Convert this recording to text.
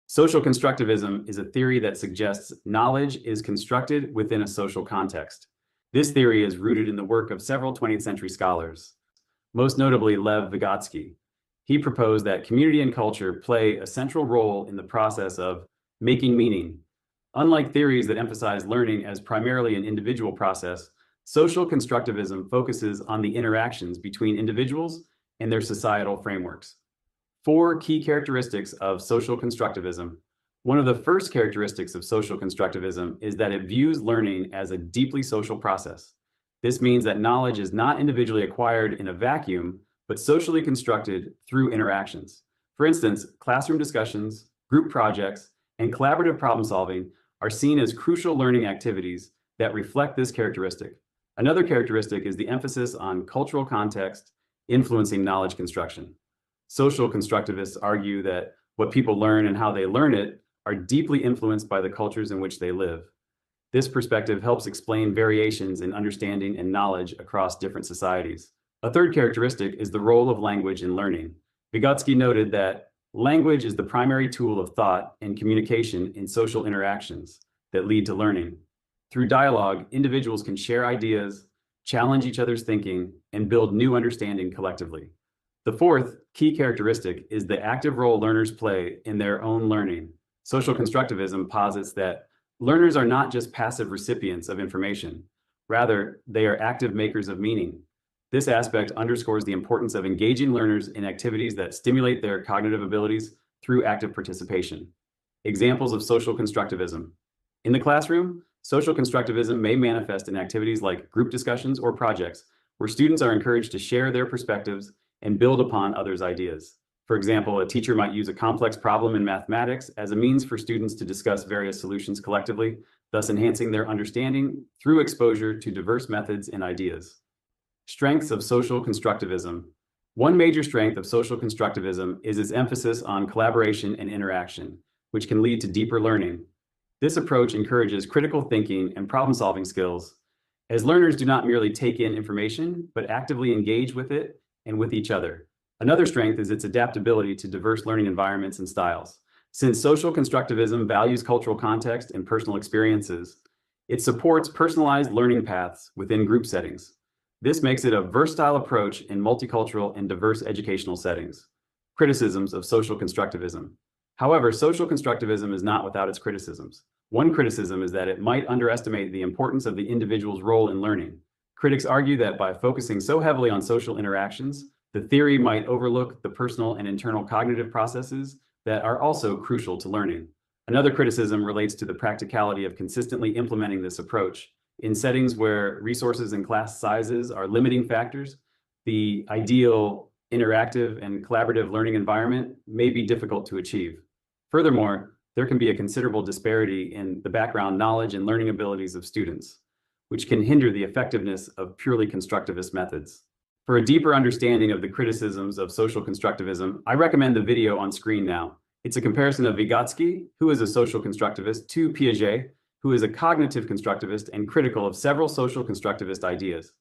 Social constructivism is a theory that suggests knowledge is constructed within a social context. This theory is rooted in the work of several 20th century scholars, most notably Lev Vygotsky. He proposed that community and culture play a central role in the process of making meaning. Unlike theories that emphasize learning as primarily an individual process, social constructivism focuses on the interactions between individuals and their societal frameworks. Four key characteristics of social constructivism. One of the first characteristics of social constructivism is that it views learning as a deeply social process. This means that knowledge is not individually acquired in a vacuum, but socially constructed through interactions. For instance, classroom discussions, group projects, and collaborative problem solving are seen as crucial learning activities that reflect this characteristic. Another characteristic is the emphasis on cultural context influencing knowledge construction. Social constructivists argue that what people learn and how they learn it are deeply influenced by the cultures in which they live. This perspective helps explain variations in understanding and knowledge across different societies. A third characteristic is the role of language in learning. Vygotsky noted that language is the primary tool of thought and communication in social interactions that lead to learning. Through dialogue, individuals can share ideas, challenge each other's thinking, and build new understanding collectively. The fourth key characteristic is the active role learners play in their own learning. Social constructivism posits that learners are not just passive recipients of information. Rather, they are active makers of meaning. This aspect underscores the importance of engaging learners in activities that stimulate their cognitive abilities through active participation. Examples of social constructivism. In the classroom, social constructivism may manifest in activities like group discussions or projects, where students are encouraged to share their perspectives and build upon others' ideas. For example, a teacher might use a complex problem in mathematics as a means for students to discuss various solutions collectively, thus enhancing their understanding through exposure to diverse methods and ideas. Strengths of social constructivism. One major strength of social constructivism is its emphasis on collaboration and interaction, which can lead to deeper learning. This approach encourages critical thinking and problem-solving skills, as learners do not merely take in information, but actively engage with it and with each other. Another strength is its adaptability to diverse learning environments and styles. Since social constructivism values cultural context and personal experiences, it supports personalized learning paths within group settings. This makes it a versatile approach in multicultural and diverse educational settings. Criticisms of social constructivism. However, social constructivism is not without its criticisms. One criticism is that it might underestimate the importance of the individual's role in learning. Critics argue that by focusing so heavily on social interactions, the theory might overlook the personal and internal cognitive processes that are also crucial to learning. Another criticism relates to the practicality of consistently implementing this approach. In settings where resources and class sizes are limiting factors, the ideal interactive and collaborative learning environment may be difficult to achieve. Furthermore, there can be a considerable disparity in the background knowledge and learning abilities of students, which can hinder the effectiveness of purely constructivist methods. For a deeper understanding of the criticisms of social constructivism, I recommend the video on screen now. It's a comparison of Vygotsky, who is a social constructivist, to Piaget, who is a cognitive constructivist and critical of several social constructivist ideas.